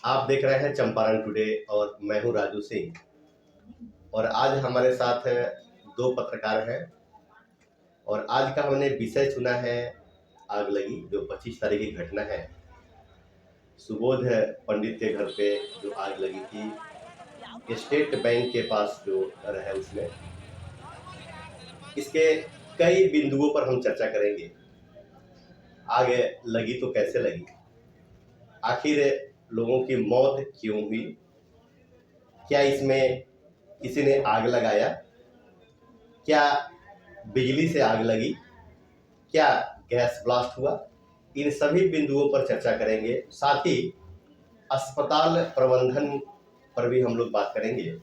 आप देख रहे हैं चंपारण टुडे और मैं हूं राजू सिंह। और आज हमारे साथ दो पत्रकार हैं और आज का हमने विषय चुना है आग लगी, जो 25 तारीख की घटना है। सुबोध पंडित के घर पे जो आग लगी थी, स्टेट बैंक के पास जो घर है उसमें, इसके कई बिंदुओं पर हम चर्चा करेंगे। आग लगी तो कैसे लगी, आखिर लोगों की मौत क्यों हुई, क्या इसमें किसी ने आग लगाया, क्या बिजली से आग लगी, क्या गैस ब्लास्ट हुआ, इन सभी बिंदुओं पर चर्चा करेंगे। साथ ही अस्पताल प्रबंधन पर भी हम लोग बात करेंगे।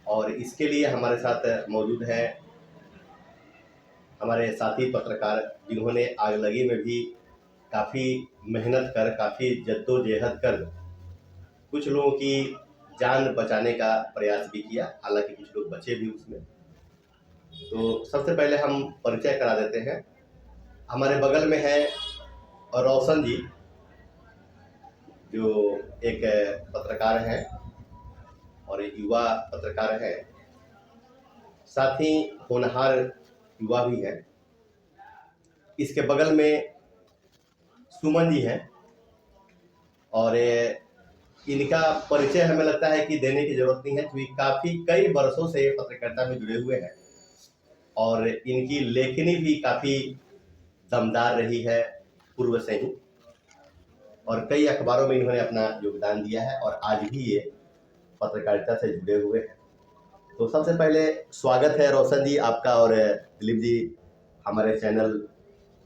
और इसके लिए हमारे साथ मौजूद हैं हमारे साथी पत्रकार, जिन्होंने आग लगी में भी काफ़ी मेहनत कर, काफ़ी जद्दोजहद कर कुछ लोगों की जान बचाने का प्रयास भी किया, हालांकि कुछ लोग बचे भी उसमें। तो सबसे पहले हम परिचय करा देते हैं। हमारे बगल में है रोशन जी, जो एक पत्रकार हैं और एक युवा पत्रकार हैं, साथ ही होनहार युवा भी हैं। इसके बगल में सुमन जी हैं और इनका परिचय हमें लगता है कि देने की जरूरत नहीं है, क्योंकि काफ़ी कई वर्षों से पत्रकारिता में जुड़े हुए हैं और इनकी लेखनी भी काफ़ी दमदार रही है पूर्व से ही, और कई अखबारों में इन्होंने अपना योगदान दिया है और आज भी ये पत्रकारिता से जुड़े हुए हैं। तो सबसे पहले स्वागत है रोशन जी आपका और दिलीप जी हमारे चैनल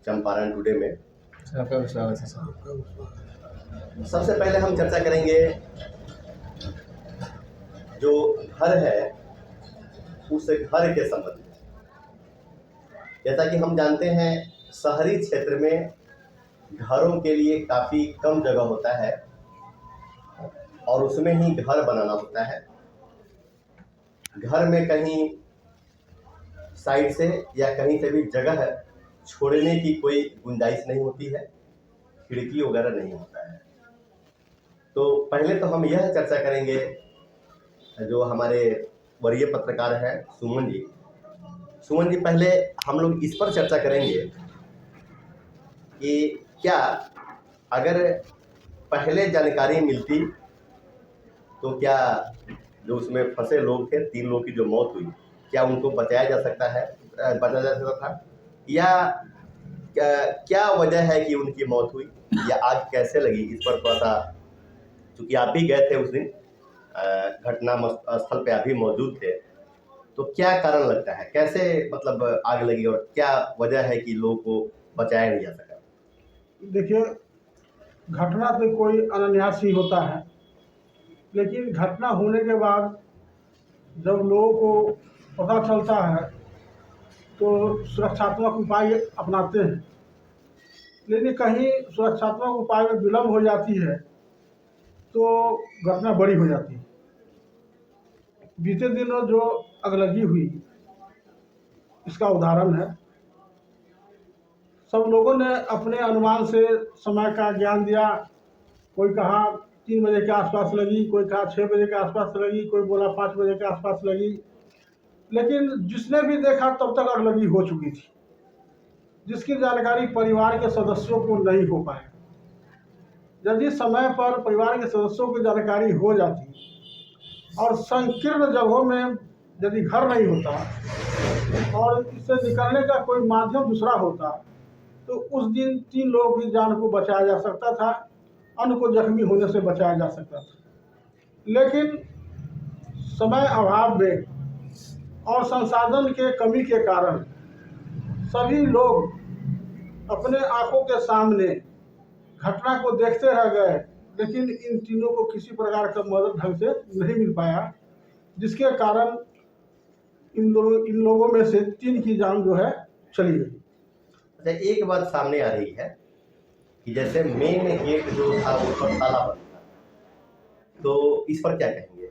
चंपारण टुडे में। आपका स्वागत है सर। सबसे पहले हम चर्चा करेंगे जो घर है उस घर के संबंध में। जैसा कि हम जानते हैं, शहरी क्षेत्र में घरों के लिए काफ़ी कम जगह होता है और उसमें ही घर बनाना होता है। घर में कहीं साइड से या कहीं से भी जगह छोड़ने की कोई गुंजाइश नहीं होती है, खिड़की वगैरह नहीं होता है। तो पहले तो हम यह चर्चा करेंगे, जो हमारे वरीय पत्रकार हैं सुमन जी। सुमन जी, पहले हम लोग इस पर चर्चा करेंगे कि क्या अगर पहले जानकारी मिलती तो क्या जो उसमें फंसे लोग थे, 3 लोग की जो मौत हुई, क्या उनको बचाया जा सकता था, या क्या वजह है कि उनकी मौत हुई, या आग कैसे लगी, इस पर थोड़ा सा, चूँकि आप भी गए थे उस दिन घटना स्थल पे, आप भी मौजूद थे, तो क्या कारण लगता है, कैसे मतलब आग लगी और क्या वजह है कि लोगों को बचाया नहीं जा सका? देखिए, घटना तो कोई अनायास ही होता है, लेकिन घटना होने के बाद जब लोगों को पता चलता है तो सुरक्षात्मक उपाय अपनाते हैं, लेकिन कहीं सुरक्षात्मक उपाय में विलम्ब हो जाती है तो घटना बड़ी हो जाती है। बीते दिनों जो अगलगी हुई, इसका उदाहरण है। सब लोगों ने अपने अनुमान से समय का ज्ञान दिया। कोई कहा 3 बजे के आसपास लगी, कोई कहा 6 बजे के आसपास लगी, कोई बोला 5 बजे के आसपास लगी, लेकिन जिसने भी देखा तब तक अगलगी हो चुकी थी, जिसकी जानकारी परिवार के सदस्यों को नहीं हो पाए। यदि समय पर परिवार के सदस्यों की जानकारी हो जाती और संकीर्ण जगहों में यदि घर नहीं होता और इससे निकलने का कोई माध्यम दूसरा होता, तो उस दिन 3 लोगों की जान को बचाया जा सकता था, अन्य को जख्मी होने से बचाया जा सकता था। लेकिन समय अभाव में और संसाधन के कमी के कारण सभी लोग अपने आंखों के सामने घटना को देखते रह गए, लेकिन इन तीनों को किसी प्रकार का मदद ढंग से नहीं मिल पाया, जिसके कारण इन लोगों में से 3 की जान जो है चली गई। अच्छा, एक बात सामने आ रही है कि जैसे मेन गेट जो था वो पर ताला बंद था, तो इस पर क्या कहेंगे?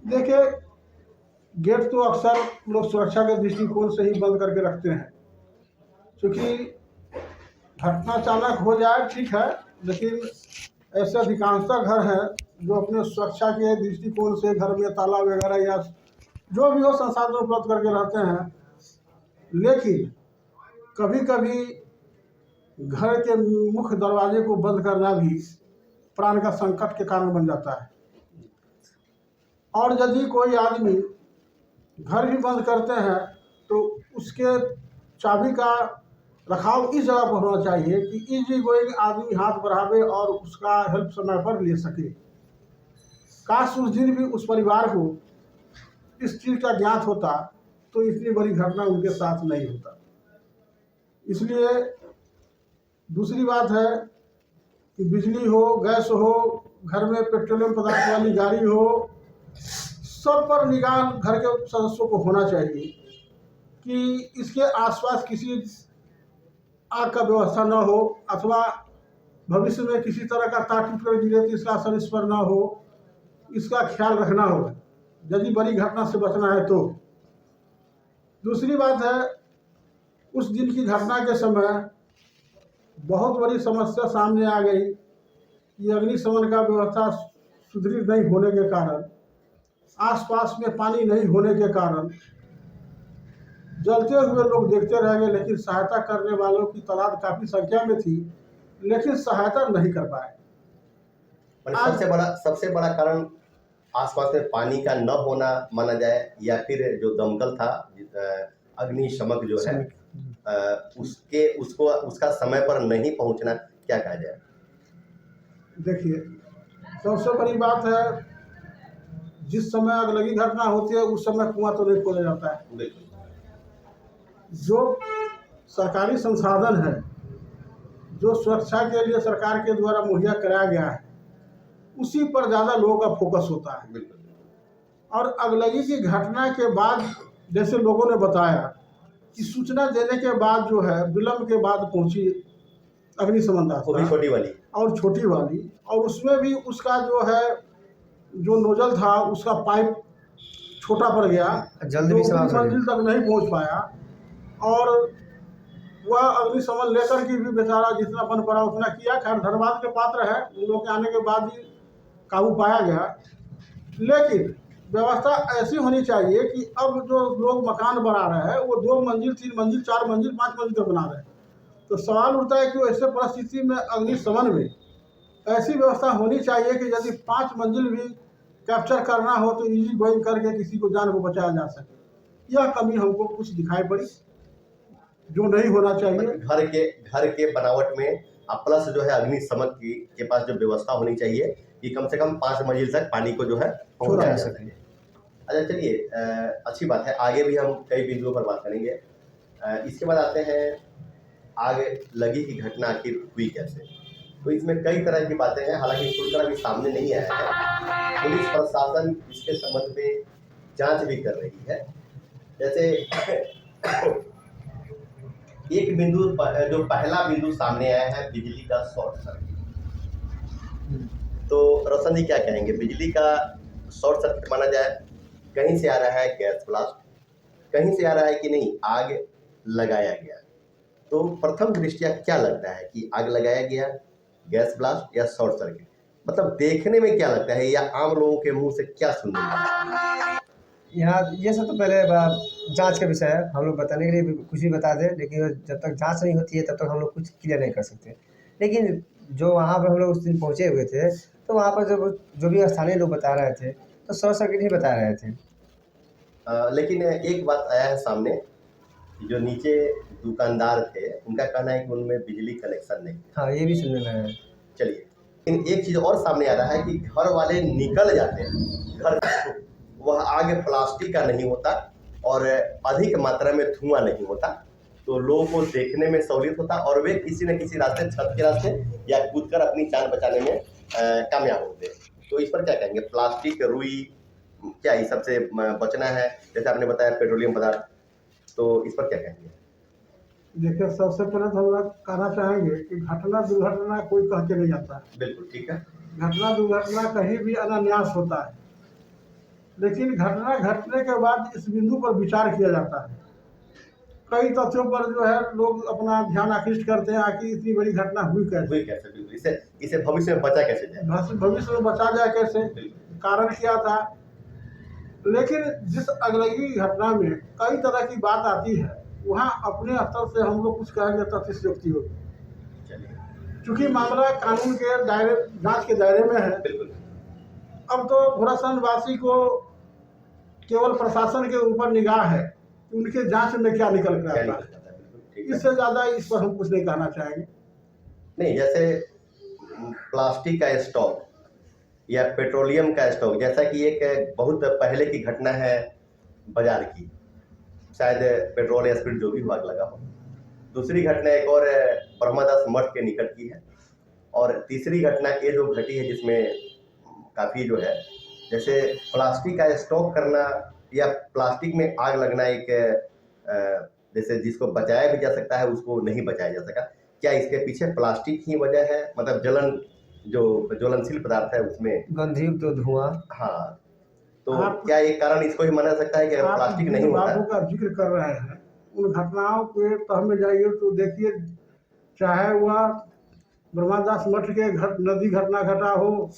देखिए, गेट तो अक्सर लोग सुरक्षा के दृष्टिकोण से ही बंद करके रखते हैं, क्योंकि घटना अचानक हो जाए ठीक है, लेकिन ऐसे अधिकांशतः घर हैं जो अपने सुरक्षा के दृष्टिकोण से घर में ताला वगैरह या जो भी हो संसाधन उपलब्ध करके रहते हैं। लेकिन कभी कभी घर के मुख्य दरवाजे को बंद करना भी प्राण का संकट के कारण बन जाता है। और यदि कोई आदमी घर भी बंद करते हैं तो उसके चाबी का रखाव इस जगह पर होना चाहिए कि इजी गोइंग आदमी हाथ बढ़ावे और उसका हेल्प समय पर ले सके। काश उस दिन भी उस परिवार को इस चीज़ का ज्ञात होता तो इतनी बड़ी घटना उनके साथ नहीं होता। इसलिए दूसरी बात है कि बिजली हो, गैस हो, घर में पेट्रोलियम पदार्थ वाली गाड़ी हो, सब पर निगाह घर के सदस्यों को होना चाहिए कि इसके आसपास किसी आग का व्यवस्था न हो अथवा भविष्य में किसी तरह का तार टूट कर गिरे तो इसका असर इस पर न हो, इसका ख्याल रखना होगा यदि बड़ी घटना से बचना है तो। दूसरी बात है, उस दिन की घटना के समय बहुत बड़ी समस्या सामने आ गई कि अग्निशमन का व्यवस्था सुदृढ़ नहीं होने के कारण, आसपास में पानी नहीं होने के कारण जलते हुए लोग देखते रह गए, लेकिन सहायता करने वालों की तादाद काफ़ी संख्या में थी, लेकिन सहायता नहीं कर पाए। सबसे बड़ा कारण आसपास में पानी का न होना माना जाए या फिर जो दमकल था अग्निशमक जो है उसका समय पर नहीं पहुंचना, क्या कहा जाए? देखिए, सबसे बड़ी बात है, जिस समय आग लगी घटना होती है उस समय कुआं तो नहीं खोला जाता है। जो सरकारी संसाधन है, जो सुरक्षा के लिए सरकार के द्वारा मुहैया कराया गया है, उसी पर ज़्यादा लोगों का फोकस होता है। और अगलगी की घटना के बाद जैसे लोगों ने बताया कि सूचना देने के बाद जो है विलम्ब के बाद पहुंची अग्निशमन दस्ता, छोटी वाली और छोटी वाली, और उसमें भी उसका जो है जो नोजल था उसका पाइप छोटा पड़ गया, जल्द भी मंजिल तक नहीं पहुंच पाया, और वह अग्निशमन लेकर के भी बेचारा जितना बन पड़ा उतना किया। खैर धन्यवाद के पात्र है, उन लोगों के आने के बाद ही काबू पाया गया। लेकिन व्यवस्था ऐसी होनी चाहिए कि अब जो लोग मकान बना रहे हैं वो 2 मंजिल, 3 मंजिल, 4 मंजिल, 5 मंजिल तक बना रहे हैं, तो सवाल उठता है कि ऐसे परिस्थिति में अग्निशमन में ऐसी व्यवस्था होनी चाहिए कि यदि 5 मंजिल भी कैप्चर करना हो तो इजी गोइंग करके किसी को जान को बचाया जा सके। यह कमी हमको कुछ दिखाई पड़ी जो नहीं होना चाहिए। घर के बनावट में प्लस जो है अग्निशमन के पास जो व्यवस्था होनी चाहिए कि कम से कम 5 मंजिल तक पानी को जो है पहुंचाया जा सके। अच्छा चलिए, अच्छी बात है, आगे भी हम कई बिंदुओं पर बात करेंगे। इसके बाद आते हैं आग लगी की घटना आखिर हुई कैसे। तो इसमें कई तरह की बातें हैं, हालांकि खुलकर अभी सामने नहीं आया है। पुलिस प्रशासन इसके संबंध में जांच भी कर रही है। जैसे एक बिंदु जो पहला बिंदु सामने आया है बिजली का शॉर्ट सर्किट, तो रोशन जी क्या कहेंगे? बिजली का शॉर्ट सर्किट माना जाए, कहीं से आ रहा है गैस ब्लास्ट, कहीं से आ रहा है कि नहीं आग लगाया गया, तो प्रथम दृष्टया क्या लगता है कि आग लगाया गया, गैस ब्लास्ट या शॉर्ट सर्किट? मतलब देखने में क्या लगता है या आम लोगों के मुंह से क्या सुनने में? यहाँ ये सब तो पहले जांच का विषय है, हम लोग बताने के लिए कुछ भी बता दें, लेकिन जब तक जांच नहीं होती है तब तक हम लोग कुछ क्लियर नहीं कर सकते। लेकिन जो वहाँ पर हम लोग उस दिन पहुँचे हुए थे तो वहाँ पर जब जो भी स्थानीय लोग बता रहे थे तो शॉर्ट सर्किट ही बता रहे थे। लेकिन एक बात आया है सामने, जो नीचे दुकानदार थे उनका कहना है कि उनमें बिजली कनेक्शन नहीं। हाँ, ये भी सुनने में है। चलिए, लेकिन एक चीज़ और सामने आ रहा है कि घर वाले निकल जाते हैं, घर वह आग प्लास्टिक का नहीं होता और अधिक मात्रा में धुआं नहीं होता, तो लोगों को देखने में सहूलियत होता और वे किसी न किसी रास्ते, छत के रास्ते या कूदकर अपनी जान बचाने में कामयाब होते हैं। तो इस पर क्या कहेंगे? प्लास्टिक, रुई, क्या इस सबसे बचना है? जैसे आपने बताया पेट्रोलियम पदार्थ, तो इस पर क्या कहेंगे? देखिए, सबसे पहले तो हम लोग कहना चाहेंगे कि घटना दुर्घटना कोई कह के नहीं आता है। बिल्कुल ठीक है, घटना दुर्घटना कहीं भी अनान्यास होता है, लेकिन घटना घटने के बाद इस बिंदु पर विचार किया जाता है। कई तथ्यों पर जो है लोग अपना ध्यान आकृष्ट करते हैं कि इतनी बड़ी घटना हुई कैसे। बिल्कुल। इससे इसे भविष्य में बचा कैसे जाए? भविष्य में बचा जाए कैसे, कारण क्या था। लेकिन जिस अगलगी घटना में कई तरह की बात आती है, वहाँ अपने स्तर से हम लोग कुछ कहेंगे तो अतिशयोक्ति होगी। चलिए, चूंकि मामला कानून के दायरे, जांच के दायरे में है। बिल्कुल। अब तो घोड़ासहन वासी को केवल प्रशासन के ऊपर निगाह है कि उनके जांच में क्या निकल कर क्या आता निकल है। जाता है, बिल्कुल ठीक है। इससे ज्यादा इस पर हम कुछ नहीं कहना चाहेंगे। नहीं, जैसे प्लास्टिक का स्टॉक या पेट्रोलियम का स्टॉक, जैसा कि एक बहुत पहले की घटना है बाजार की, शायद पेट्रोल या स्पिरिट जो भी आग लगा हो। दूसरी घटना एक और ब्रह्मादास मठ के निकट की है, और तीसरी घटना ये जो घटी है जिसमें काफ़ी जो है, जैसे प्लास्टिक का स्टॉक करना या प्लास्टिक में आग लगना, एक जैसे जिसको बचाया भी जा सकता है उसको नहीं बचाया जा सका। क्या इसके पीछे प्लास्टिक ही वजह है, मतलब जलन, जो ज्वलनशील पदार्थ है उसमें गंधीव तो धुआं। हाँ, तो आप- क्या एक कारण इसको ही माना सकता है कि अगर आप प्लास्टिक जिन नहीं होता? बातों का जिक्र कर रहे हैं, उन घटनाओं के तह में जाइए तो देखिए, चाहे वह ब्रह्मादास मठ के नदी घटना घटा हो,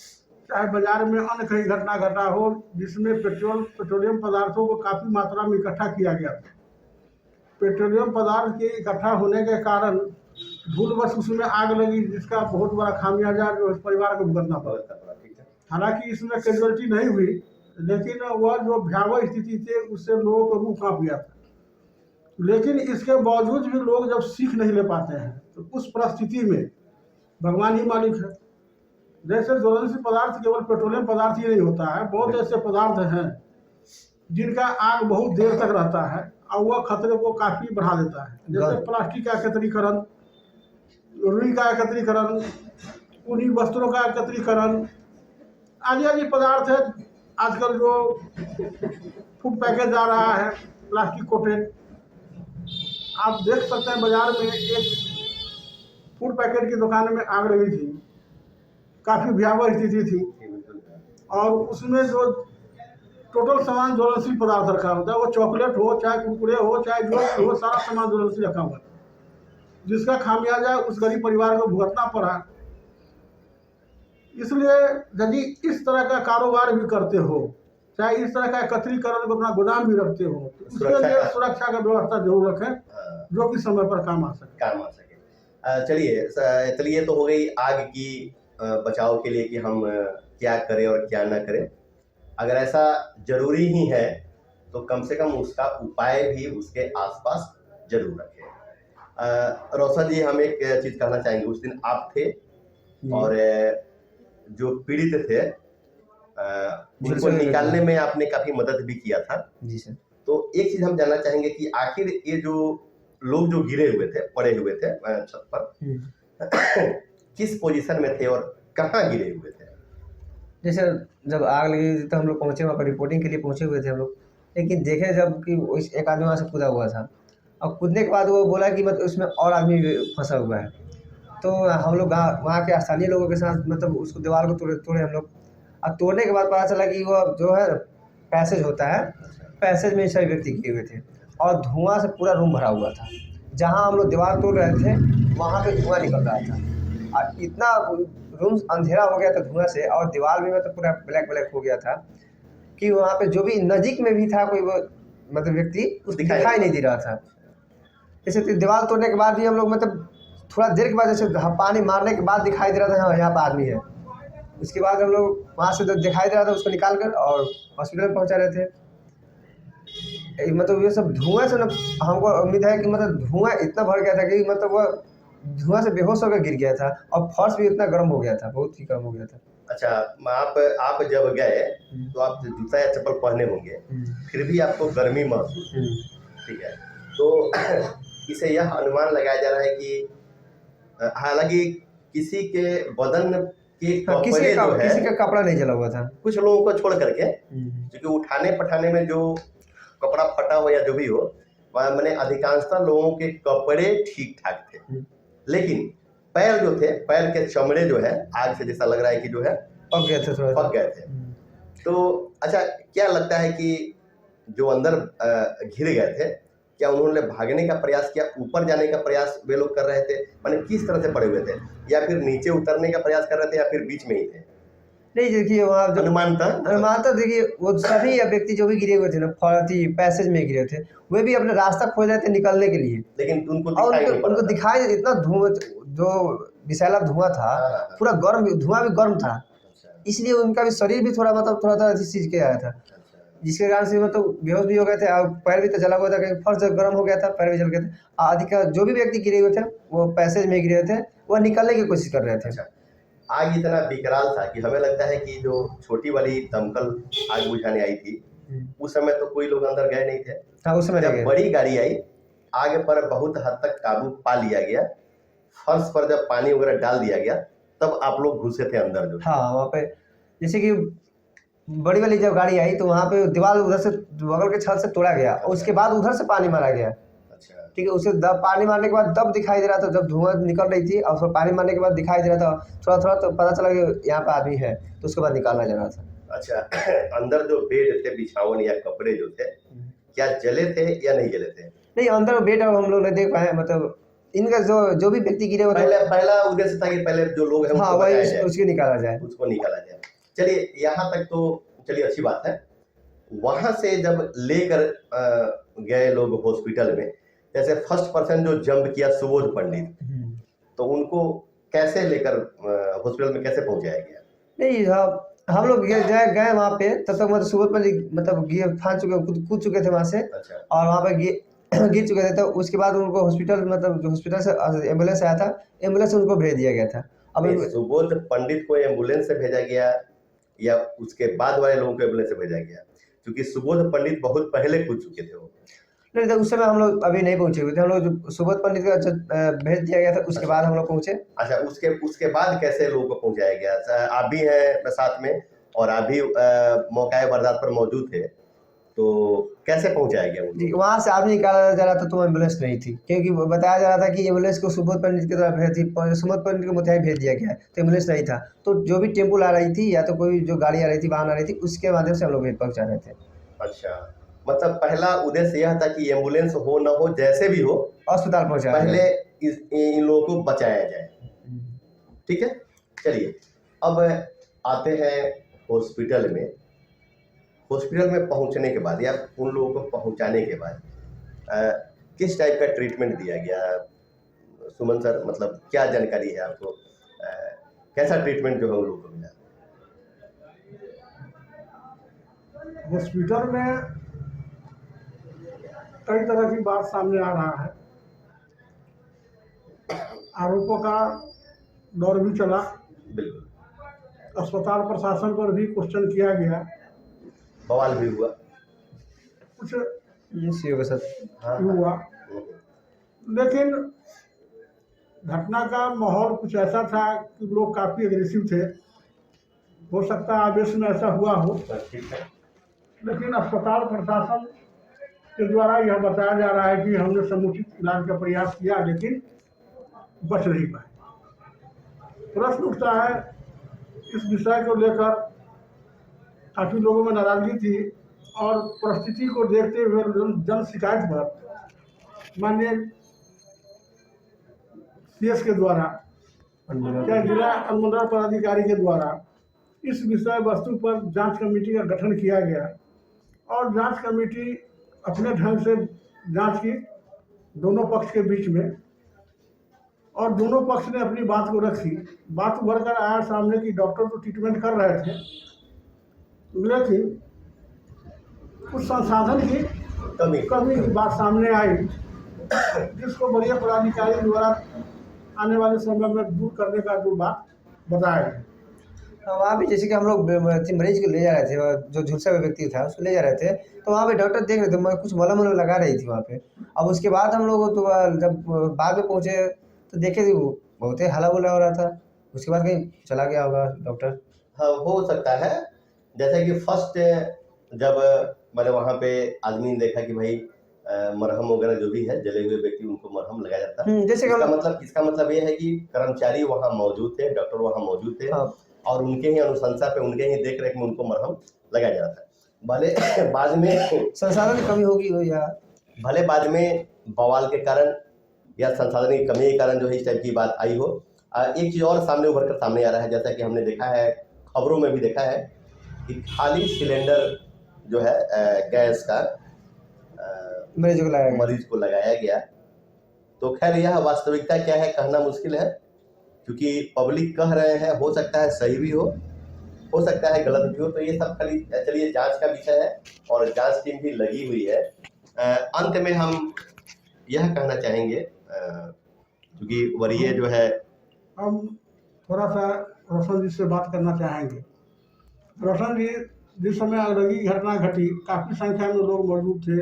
चाहे बाजार में अन्य कहीं घटना घटा हो, जिसमें पेट्रोलियम पदार्थों को काफ़ी मात्रा में इकट्ठा किया गया था। पेट्रोलियम पदार्थ के इकट्ठा होने के कारण भूलवश उसमें आग लगी, जिसका बहुत बड़ा खामियाजा जो इस परिवार को भुगतना पड़ा। हालांकि इसमें कैजुअल्टी नहीं हुई, लेकिन वह जो भयावह स्थिति थी उससे लोगों को रूह कांप गया था। लेकिन इसके बावजूद भी लोग जब सीख नहीं ले पाते हैं, तो उस परिस्थिति में भगवान ही मालिक है। जैसे ज्वलनशील पदार्थ केवल पेट्रोलियम पदार्थ ही नहीं होता है, बहुत ऐसे पदार्थ हैं जिनका आग बहुत देर तक रहता है और वह खतरे को काफ़ी बढ़ा देता है। जैसे प्लास्टिक का एकत्रीकरण, रुई का एकत्रीकरण, ऊनी वस्त्रों का एकत्रीकरण, आदि आदि पदार्थ है। आजकल जो फूड पैकेज आ रहा है प्लास्टिक कोटेड, आप देख सकते हैं बाजार में एक फूड पैकेट की दुकान में आग लगी थी, काफ़ी भयावह स्थिति थी, और उसमें जो टोटल सामान ज्वलनशील पदार्थ रखा होता है, वो चॉकलेट हो, चाहे कुरकुरे हो, चाहे जो हो, सारा सामान ज्वलनशील रखा हुआ है, जिसका खामियाजा उस गरीब परिवार को भुगतना पड़ा। इसलिए यदि इस तरह का कारोबार भी करते हो, चाहे इस तरह का एकत्रीकरण को अपना गोदाम भी रखते हो, तो उसके लिए सुरक्षा का व्यवस्था जरूर रखें, जो कि समय पर काम आ सके। चलिए, तो हो गई आग की बचाव के लिए कि हम क्या करें और क्या ना करें। अगर ऐसा जरूरी ही है तो कम से कम उसका उपाय भी उसके आसपास जरूर रखें। रोशन जी, हम एक चीज कहना चाहेंगे, उस दिन आप थे और जो पीड़ित थे उनको निकालने में आपने काफी मदद भी किया था। जी सर। तो एक चीज हम जानना चाहेंगे कि आखिर ये जो लोग जो गिरे हुए थे, पड़े हुए थे छत पर, किस पोजीशन में थे और कहाँ गिरे हुए थे? जैसे जब आग लगी तो हम लोग पहुँचे वहाँ पर, रिपोर्टिंग के लिए पहुँचे हुए थे हम लोग। लेकिन देखे जब कि एक आदमी वहाँ से कूदा हुआ था, और कूदने के बाद वो बोला कि मतलब उसमें और आदमी फंसा हुआ है। तो हम लोग वहाँ के स्थानीय लोगों के साथ मतलब उसको दीवार को तोड़े हम लोग। और तोड़ने के बाद पता चला कि वो जो है पैसेज होता है, पैसेज में सभी व्यक्ति गिरे हुए थे, और धुआं से पूरा रूम भरा हुआ था। जहाँ हम लोग दीवार तोड़ रहे थे वहाँ पे धुआं निकल रहा था, और इतना रूम अंधेरा हो गया था धुआं से, और दीवार भी मतलब पूरा ब्लैक हो गया था कि वहाँ पे जो भी नज़दीक में भी था कोई वो मतलब व्यक्ति उस दिखाई नहीं दे रहा था। जैसे दीवार तोड़ने के बाद भी हम लोग मतलब थोड़ा देर के बाद जैसे पानी मारने के बाद दिखाई दे रहा था हाँ यहाँ पर आदमी है। उसके बाद हम लोग वहाँ से दिखाई दे रहा था, उसको निकाल कर और हॉस्पिटल में पहुँचा रहे थे। मतलब ये सब धुआं से ना, हमको उम्मीद है कि मतलब धुआं इतना भर गया था कि मतलब वह धुआं से बेहोश होकर गिर गया था, और फर्श भी इतना गर्म हो गया था, बहुत ही गर्म हो गया था। अच्छा, आप जब गए तो आप जूता या चप्पल पहने होंगे, फिर भी आपको गर्मी महसूस, ठीक है? तो इसे यह अनुमान लगाया जा रहा है कि हालांकि किसी के बदन के किसी का कपड़ा नहीं जला हुआ था, कुछ लोगों को छोड़ करके, क्योंकि उठाने पठाने में जो कपड़ा फटा हो या जो भी हो, मैंने अधिकांशतः लोगों के कपड़े ठीक ठाक थे, लेकिन पैर जो थे, पैर के चमड़े जो है आग से जैसा लग रहा है कि जो है पक गए थे, थोड़ा पक गए थे। तो अच्छा, क्या लगता है कि जो अंदर घिर गए थे, क्या उन्होंने भागने का प्रयास किया, ऊपर जाने का प्रयास वे लोग कर रहे थे, माने किस तरह से पड़े हुए थे, या फिर नीचे उतरने का प्रयास कर रहे थे, या फिर बीच में ही थे? नहीं देखिए वहाँ जब अनुमानतः अनुमानतः देखिए वो सभी व्यक्ति जो भी गिरे हुए थे ना पैसेज में गिरे थे, वे भी अपने रास्ता खोज रहे थे निकलने के लिए, लेकिन उनको और दिखाई नहीं पड़ उनको रहा था। दिखाई इतना धुआं, जो विषैला धुआं था, हाँ, हाँ, हाँ। पूरा गर्म, धुआं भी गर्म था, अच्छा, इसलिए उनका भी शरीर भी थोड़ा मतलब थोड़ा इस चीज़ के आया था, अच्छा। जिसके कारण से मतलब बेहोश भी हो गए थे और पैर भी तो जला हुआ था, क्योंकि फर्श जब गर्म हो गया था पैर भी जल गए थे। अधिक जो भी व्यक्ति गिरे हुए थे वो पैसेज में गिरे थे, वो निकलने की कोशिश कर रहे थे। अच्छा, आग इतना विकराल था कि हमें लगता है कि जो छोटी वाली दमकल आग बुझाने आई थी, उस समय तो कोई लोग अंदर गए नहीं थे। हाँ उस समय जब नहीं गए। बड़ी गाड़ी आई, आग पर बहुत हद तक काबू पा लिया गया, फर्श पर जब पानी वगैरह डाल दिया गया, तब आप लोग घुसे थे अंदर जो। हाँ वहाँ पे जैसे कि बड़ी वाली जब गाड़ी आई तो वहाँ पे दीवार उधर से बगल के छत से तोड़ा गया, और उसके बाद उधर से पानी मारा गया। अच्छा, ठीक है, उसे पानी मारने के बाद तब दिखाई दे रहा था, जब धुआं निकल रही थी और फिर पानी मारने के बाद दिखाई दे रहा था थोड़ा थोड़ा, तो पता चला कि यहाँ पे आदमी है, तो उसके बाद निकाला जा रहा था। अच्छा। अंदर जो बेड थे, बिछावन या कपड़े जो थे, क्या जले थे या नहीं जले थे? नहीं अंदर बेड अब हम लोग नहीं देख पाए, मतलब इनका जो भी व्यक्ति गिरे हुए थे, पहला उद्देश्य था कि पहले जो लोग हैं हाँ उनको वही बचाया जाए, उसको निकाला जाए। उसको निकाला जाए। चलिए यहाँ तक तो चलिए अच्छी बात है। वहां से जब लेकर गए लोग हॉस्पिटल में, जैसे फर्स्ट पर्सन जो जंप किया सुबोध पंडित, तो उनको कैसे लेकर हॉस्पिटल में कैसे पहुंचाया गया? नहीं हम लोग गए वहाँ पे, तब तक मतलब सुबह पर मतलब फांद चुके, कूद चुके थे वहाँ से, अच्छा, और वहाँ पे गिर चुके थे, तो उसके बाद उनको हॉस्पिटल, मतलब जो हॉस्पिटल से एम्बुलेंस आया था, एम्बुलेंस से उनको भेज दिया गया था। अब नहीं, सुबोध पंडित को एम्बुलेंस से भेजा गया या उसके बाद वाले लोगों को एम्बुलेंस से भेजा गया? क्योंकि सुबोध पंडित बहुत पहले कूद चुके थे वो। नहीं तो उस समय हम लोग अभी नहीं पहुंचे हुए थे, हम लोग जो सुबोध पंडित का जब भेज दिया गया था उसके बाद हम लोग पहुंचे। अच्छा, उसके बाद कैसे लोगों को पहुंचाया गया? आप भी हैं साथ में और आप भी मौका वारदात पर मौजूद थे, तो कैसे पहुंचाया गया उनको? वहाँ से आदमी निकाला जा रहा था तो एम्बुलेंस नहीं थी, क्योंकि बताया जा रहा था कि एम्बुलेंस को सुबोध पंडित की तरफ भेज दी, सुबोध पंडित को मोतिहारी भेज दिया गया है, तो एम्बुलेंस नहीं था, तो जो भी टेम्पो आ रही थी या तो कोई जो गाड़ी आ रही थी, वाहन आ रही थी, उसके माध्यम से हम लोग पहुँचा रहे थे। अच्छा, मतलब पहला उद्देश्य यह था कि एम्बुलेंस हो न हो, जैसे भी हो, अस्पताल पहुँचा पहले इन लोगों को बचाया जाए। ठीक है, चलिए अब आते हैं हॉस्पिटल में। हॉस्पिटल में पहुंचने के बाद या उन लोगों को पहुंचाने के बाद किस टाइप का ट्रीटमेंट दिया गया? सुमन सर, मतलब क्या जानकारी है आपको, कैसा ट्रीटमेंट जो है उन लोगों को मिला? हॉस्पिटल में कई तरह की बात सामने आ रहा है। आरोपों का दौर भी चला, बिल्कुल, अस्पताल प्रशासन पर भी क्वेश्चन किया गया, बवाल भी हुआ। कुछ के साथ हाँ, हुआ, लेकिन घटना का माहौल कुछ ऐसा था कि लोग काफ़ी एग्रेसिव थे। हो सकता है आवेश में ऐसा हुआ हो, ठीक है। लेकिन अस्पताल प्रशासन के द्वारा यह बताया जा रहा है कि हमने समुचित इलाज का प्रयास किया, लेकिन बच नहीं पाए। प्रश्न उठता है इस विषय को लेकर, काफ़ी लोगों में नाराजगी थी, और परिस्थिति को देखते हुए जन शिकायत पर माननीय सीएस के द्वारा या जिला अनुमंडल पदाधिकारी के द्वारा इस विषय वस्तु पर जांच कमेटी का गठन किया गया, और जांच कमेटी अपने ढंग से जांच की दोनों पक्ष के बीच में, और दोनों पक्ष ने अपनी बात को रखी। बात उभर कर आया सामने कि डॉक्टर तो ट्रीटमेंट कर रहे थे, लेकिन कुछ संसाधन की कमी की बात सामने आई, जिसको वरीय पदाधिकारी द्वारा आने वाले समय में दूर करने का जो बात बताया गया। वहाँ भी जैसे कि हम लोग मरीज को ले जा रहे थे, और जो झुलसा हुआ व्यक्ति था उसको ले जा रहे थे, तो वहाँ पे डॉक्टर देख रहे थे, कुछ मलम लगा रही थी वहाँ पे। अब उसके बाद हम लोग तो जब बाद में पहुँचे तो देखे थे वो बहुत ही हला बुला हो रहा था, उसके बाद कहीं चला गया होगा डॉक्टर। हाँ, हो सकता है। जैसे कि फर्स्ट जब मैंने वहाँ पे आदमी ने देखा कि भाई मरहम वगैरह जो भी है, जले हुए व्यक्ति उनको मरहम लगाया जाता है। जैसे इसका मतलब ये है कि कर्मचारी वहाँ मौजूद थे, डॉक्टर वहाँ मौजूद थे, हाँ। और उनके ही अनुशंसा पे, उनके ही देख रेख में उनको मरहम लगाया जाता है। भले बाद में संसाधन की कमी होगी या भले बाद में बवाल के कारण या संसाधन की कमी के कारण जो है इस टाइप की बात आई हो। एक चीज़ और सामने उभर कर सामने आ रहा है, जैसा कि हमने देखा है, खबरों में भी देखा है कि खाली सिलेंडर जो है गैस का मरीज को लगाया गया। तो खैर यह वास्तविकता क्या है कहना मुश्किल है, क्योंकि पब्लिक कह रहे हैं, हो सकता है सही भी हो सकता है गलत भी हो। तो ये सब खाली चलिए जांच का विषय है और जांच टीम भी लगी हुई है। अंत में हम यह कहना चाहेंगे, क्योंकि वरीय जो है, हम थोड़ा सा रोशन जी से बात करना चाहेंगे। रोशन जी, जिस समय आगलगी की घटना घटी, काफ़ी संख्या में लोग मौजूद थे,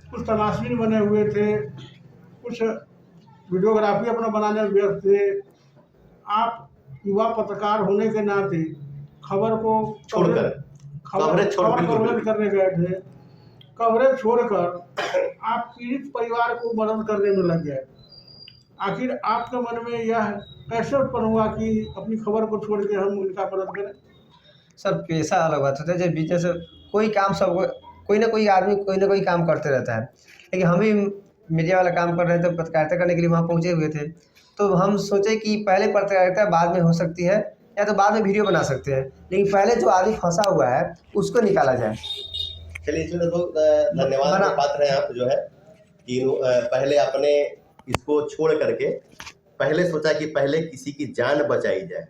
कुछ तमाशीन बने हुए थे, कुछ वीडियोग्राफी अपना बनाने में व्यस्त थे। आप युवा पत्रकार होने के नाते खबर को छोड़कर कवरेज करने गए थे। कवरेज छोड़कर आप पीड़ित परिवार को मदद करने में लग गए। आखिर आपके मन में यह कैसे उत्पन्न हुआ कि अपनी खबर को छोड़ के हम उनका मदद करें? सब पेशा अलग बात होता है। जब बिजनेस कोई काम, सब कोई ना कोई आदमी कोई ना कोई काम करते रहता है, लेकिन हम भी मीडिया वाला काम कर रहे थे, पत्रकारिता करने के लिए वहाँ पहुँचे हुए थे। तो हम सोचे कि पहले पत्रकारिता बाद में हो सकती है, या तो बाद में वीडियो बना सकते हैं, लेकिन पहले जो आदमी फंसा हुआ है उसको निकाला जाए। चलिए इसमें तो धन्यवाद के पात्र हैं आप, जो है कि पहले आपने इसको छोड़ करके पहले सोचा कि पहले किसी की जान बचाई जाए,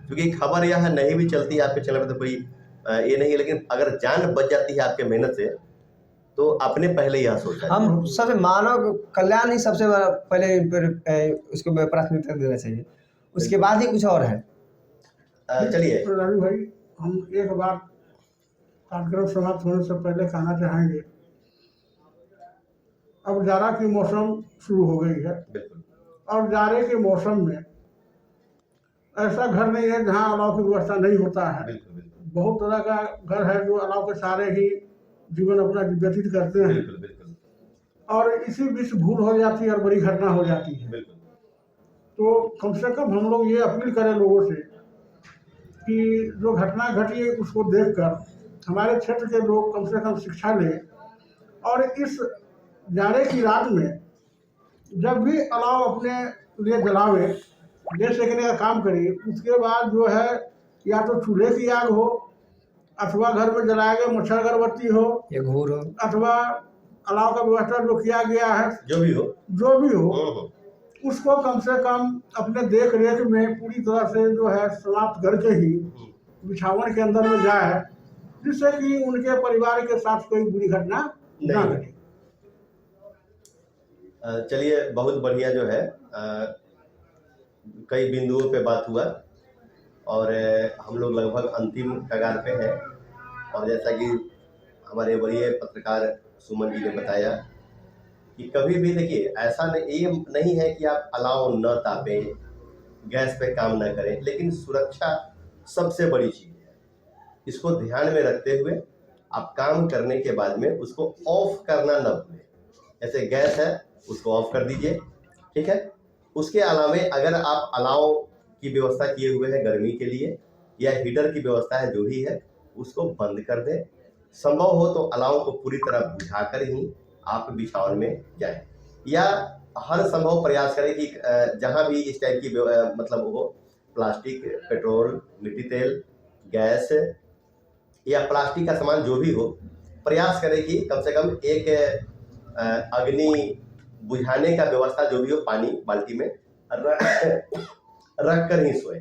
क्योंकि खबर यह नहीं भी चलती है आपके चैनल पर तो कोई ये नहीं है, लेकिन अगर जान बच जाती है आपके मेहनत से तो आपने पहले यह सोचा। हम सबसे मानव कल्याण ही सबसे पहले उसको प्राथमिकता देना चाहिए, उसके बाद ही कुछ और है। चलिए राजू भाई, हम एक बार कार्यक्रम समाप्त होने से पहले कहना चाहेंगे, अब जाड़ा की मौसम शुरू हो गई है, और जाड़े के मौसम में ऐसा घर नहीं है जहां अलाव की व्यवस्था नहीं होता है। बहुत तरह का घर है जो अलाव के सारे ही जीवन अपना व्यतीत करते हैं, और इसी बीच भूल हो जाती है और बड़ी घटना हो जाती है। तो कम से कम हम लोग ये अपील करें लोगों से कि जो घटना घटी है उसको देखकर हमारे क्षेत्र के लोग कम से कम शिक्षा लें, और इस जाड़े की रात में जब भी अलाव अपने लिए जलावे, गैस सेकने का काम करिए, उसके बाद जो है या तो चूल्हे की आग हो, अथवा घर में जलाया गया मच्छर अगरबत्ती हो, या घूर हो, अथवा अलाव का व्यवस्था जो किया गया है जो भी हो उसको कम से कम अपने देख रेख में पूरी तरह से जो है समाप्त करके ही बिछावन के अंदर में जाए, जिससे कि उनके परिवार के साथ कोई बुरी घटना ना घटे। चलिए बहुत बढ़िया जो है कई बिंदुओं पे बात हुआ, और हम लोग लगभग अंतिम कगार पे हैं। और जैसा कि हमारे वरीय पत्रकार सुमन जी ने बताया कि कभी भी देखिए ऐसा नहीं है कि आप अलाव न तापें, गैस पे काम न करें, लेकिन सुरक्षा सबसे बड़ी चीज़ है। इसको ध्यान में रखते हुए आप काम करने के बाद में उसको ऑफ करना न भूलें। जैसे गैस है उसको ऑफ कर दीजिए, ठीक है। उसके अलावा अगर आप अलाव की व्यवस्था किए हुए हैं गर्मी के लिए, या हीटर की व्यवस्था है जो भी है, उसको बंद कर दें। संभव हो तो अलाव को पूरी तरह बुझाकर ही आप बिछावन में जाएं, या हर संभव प्रयास करें कि जहां भी इस टाइप की मतलब हो, प्लास्टिक, पेट्रोल, मिट्टी तेल, गैस या प्लास्टिक का सामान जो भी हो, प्रयास करें कि कम से कम एक अग्नि बुझाने का व्यवस्था जो भी हो पानी बाल्टी में रख कर ही सोए।